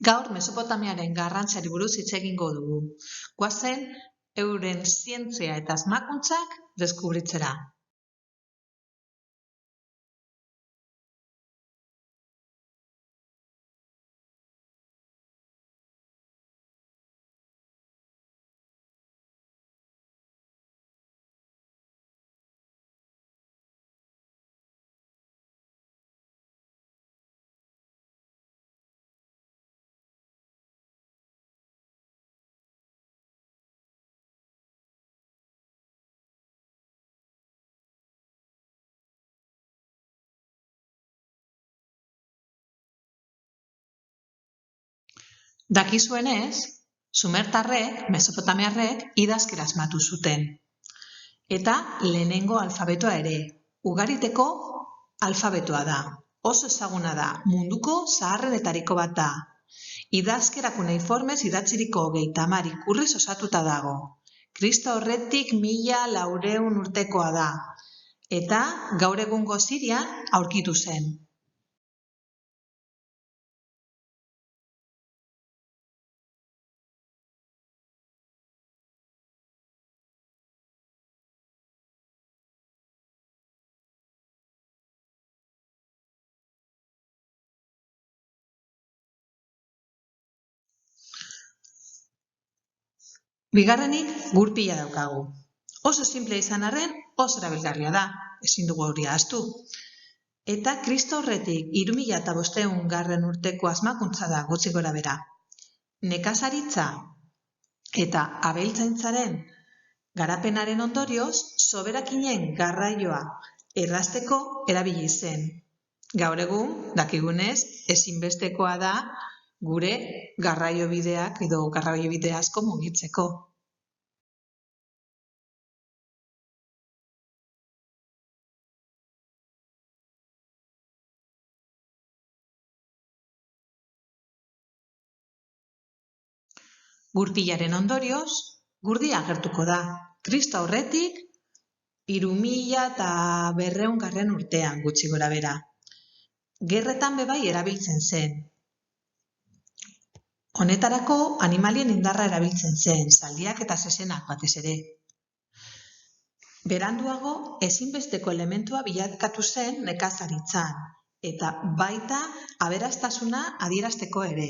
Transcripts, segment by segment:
Gaur Mesopotamiaren garrantziari buruz hitz egingo dugu. Goazen euren zientzia eta asmakuntzak deskubritzera. Dakizuenez, sumertarrek, mesopotamiarrek, idazkera asmatu zuten. Eta lehenengo alfabetoa ere, ugariteko alfabetoa da. Oso ezaguna da, munduko zaharrenetariko bat da. Idazkera kuneiformez idatziriko 30 ikurriz osatuta dago. Kristo aurretik 1400 urtekoa da. Eta gaur egungo Sirian aurkitu zen. Bigarrenik, gurpila daukagu. Oso simple izan arren, oso erabilgarria da, ezin dugu hori ahaztu. Eta Kristo aurretik 3500 urteko asmakuntza da gutxi gorabehera. Nekazaritza eta abeltzaintzaren garapenaren ondorioz, soberakinen garraioa errazteko erabili zen. Gaur egun, dakigunez, ezinbestekoa da gure garraiobideak edo garraiobide asko mugitzeko. Gurpilaren ondorioz, gurdia agertuko da. Kristo aurretik 3200 urtean gutxi gorabehera. Gerretan bebai erabiltzen zen. Honetarako animalien indarra erabiltzen zen, zaldiak eta zezenak batez ere. Beranduago, ezinbesteko elementua bilakatu zen nekazaritzan, eta baita aberastasuna adierazteko ere.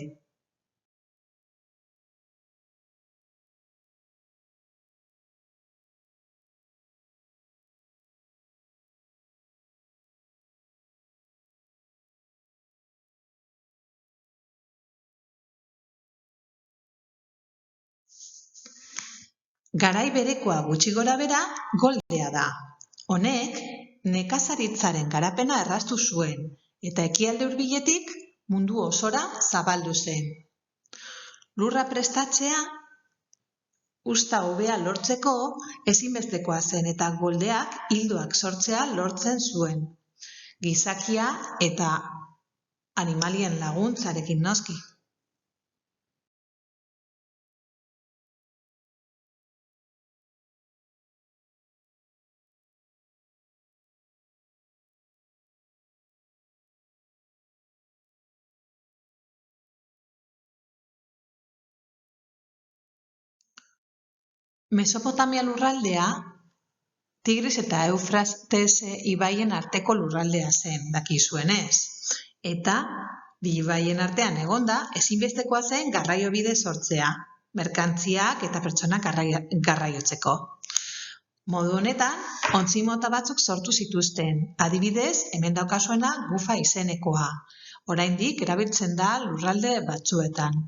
Garai berekoa gutxi gorabehera goldea da. Honek nekazaritzaren garapena erraztu zuen eta ekialde hurbiletik mundu osora zabaldu zen. Lurra prestatzea uzta hobea lortzeko ezinbestekoa zen eta goldeak ildoak sortzea lortzen zuen. Gizakia eta animalien laguntzarekin noski. Mesopotamia lurraldea Tigris eta Eufrates ibaien arteko lurraldea zen, dakizuenez. Eta bi ibaien artean egonda ezinbestekoa zen garraiobide sortzea, merkantziak eta pertsonak garraiotzeko. Modu honetan, ontzi mota batzuk sortu zituzten, adibidez, hemen daukazuena Gufa izenekoa. Oraindik erabiltzen da lurralde batzuetan.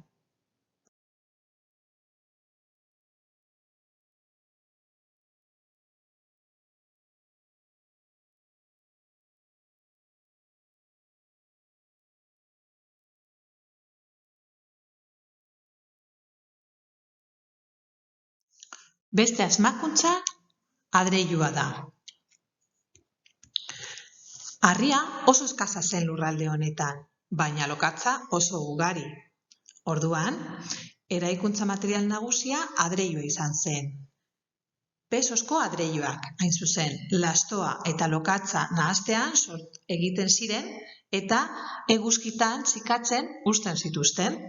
Beste asmakuntza adreilua da. Harria oso eskasa zen lurralde honetan, baina lokatza oso ugari. Orduan, eraikuntza material nagusia adreilua izan zen. Pesozko adreiluak, hain zuzen, lastoa eta lokatza nahastean egiten ziren eta eguzkitan zikatzen uzten zituzten.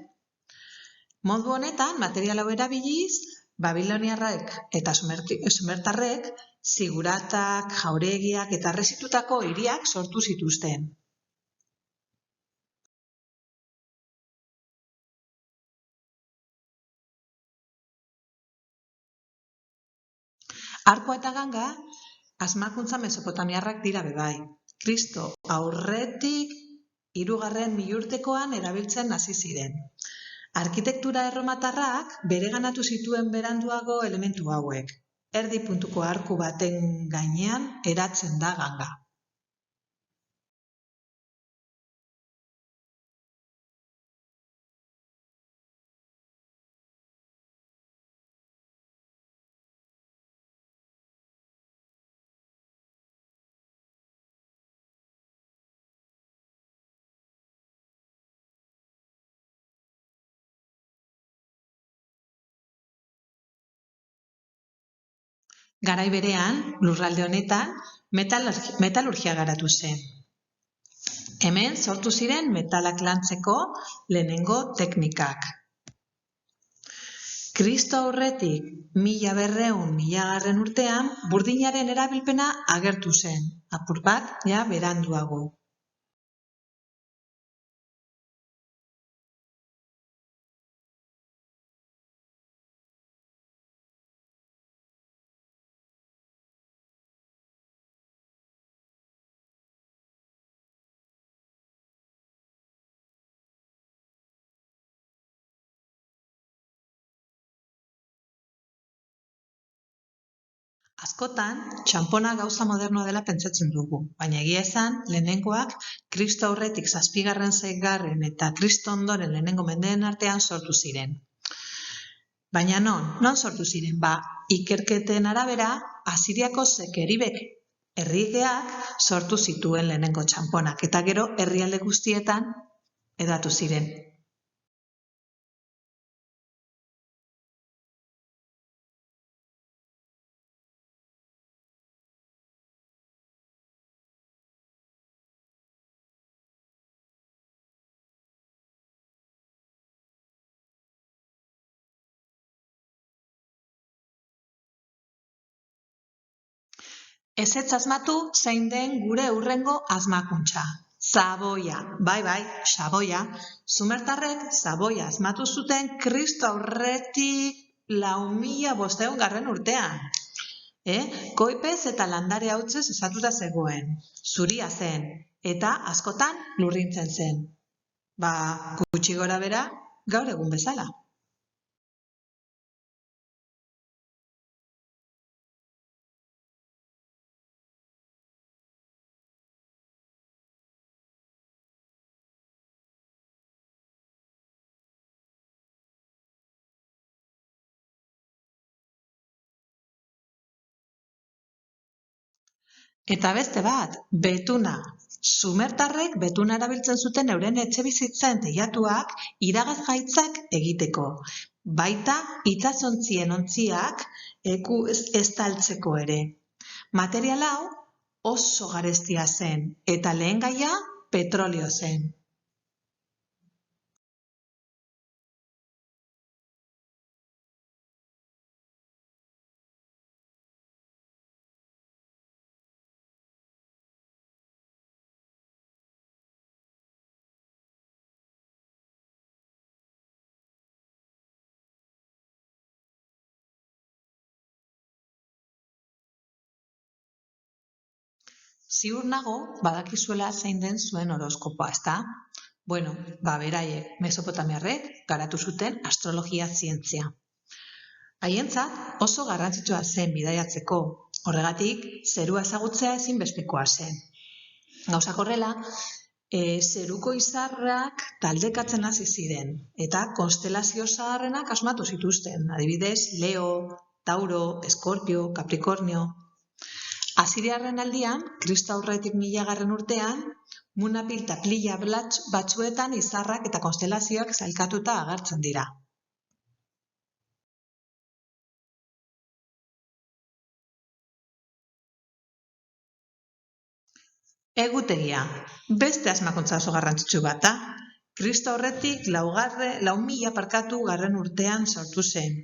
Modu honetan, material hau erabiliz, Babiloniarrek eta sumertarrek ziguratak, jauregiak eta harresitutako hiriak sortu zituzten. Arkoa eta ganga, asmakuntza mesopotamiarrak dira bebai. Kristo aurretik 3. milurtekoan erabiltzen hasi ziren. Arkitektura erromatarrak bereganatu zituen beranduago elementu hauek. Erdi puntuko arku baten gainean eratzen da ganga. Garai berean, lurralde honetan, metalurgia garatu zen. Hemen sortu ziren metalak lantzeko lehenengo teknikak. Kristo aurretik 1200 urtean, burdinaren erabilpena agertu zen, apur bat beranduago. Askotan, txanpona gauza modernoa dela pentsatzen dugu, baina egia esan, lehenengoak Kristo aurretik 7., 6. eta Kristo ondoren lehenengo mendeen artean sortu ziren. Baina non sortu ziren? Ikerketen arabera, Asiriako Sekeribek herrigeak sortu zituen lehenengo txanponak, eta gero herrialde guztietan hedatu ziren. Ezetz asmatu zein den gure hurrengo asmakuntza. Saboia, bai, Saboia. Sumertarrek Saboia asmatu zuten Kristo aurretik 4500 urtean. Koipez eta landare hautsez esatuta zegoen. Zuria zen, eta askotan lurrintzen zen. Gutxi gora bera, gaur egun bezala. Eta beste bat, betuna. Sumertarrek betuna erabiltzen zuten euren etxebizitzen teilatuak iragazgaitzak egiteko. Baita itsasontzien ontziak estaltzeko ere. Material hau oso garestia zen eta lehen gaia petrolio zen. Ziur nago, badakizuela zein den zuen horoskopoa, ezta? Beraiek, mesopotamiarrek, garatu zuten astrologia zientzia. Haientzat oso garrantzitsua zen bidaiatzeko, horregatik zerua ezagutzea ezinbestekoa zen. Gauzak horrela, zeruko izarrak taldekatzen hasi ziren, eta konstelazio zaharrenak asmatu zituzten, adibidez, Leo, Tauro, Eskorpio, Capricornio. Asiriarren aldian, Kristo aurretik 1000 urtean, Munapil eta Plila batzuetan izarrak eta konstelazioak sailkatuta agertzen dira. Egutegia, beste asmakuntza oso garrantzitsu bat da. Kristo aurretik 4.000 garren urtean sortu zen.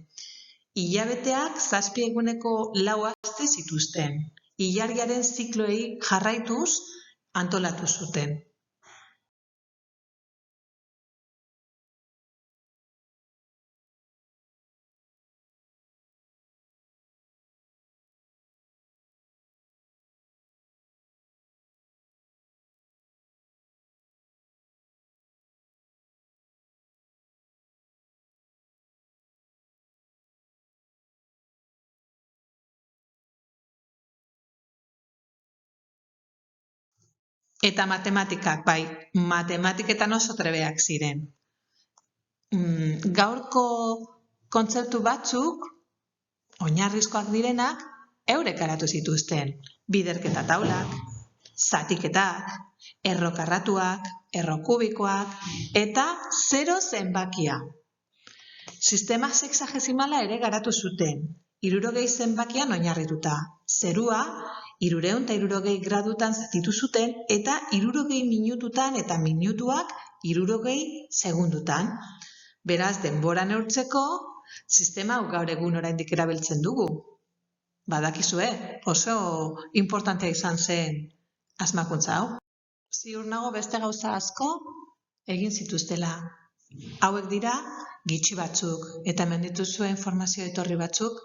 Hilabeteak 7 eguneko 4 aste zituzten. Ilargiaren zikloei jarraituz antolatu zuten. Eta matematikak, bai, matematiketan oso trebeak ziren. Gaurko kontzeptu batzuk, oinarrizkoak direnak, eurek garatu zituzten. Biderketa taulak, zatiketak, erro karratuak, erro kubikoak, eta 0 zenbakia. Sistema sexagesimala ere garatu zuten, 60 zenbakian oinarrituta. Zerua 360 gradutan zatitu zuten eta 60 minututan eta minutuak 60 segundutan. Beraz, denbora neurtzeko, sistema hau gaur egun oraindik erabiltzen dugu. Badakizue, oso importantea izan zen asmakuntza hau. Ziur nago beste gauza asko egin zituztela. Hauek dira gitxi batzuk eta hemen dituzue informazio etorri batzuk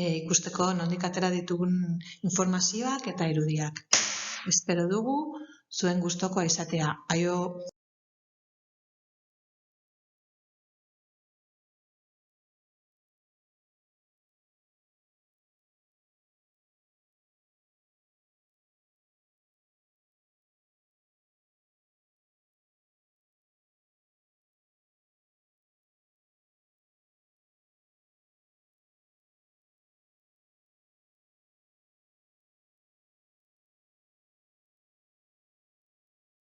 ikusteko nondik atera ditugun informazioak eta irudiak. Espero dugu zuen gustokoa izatea. Aio!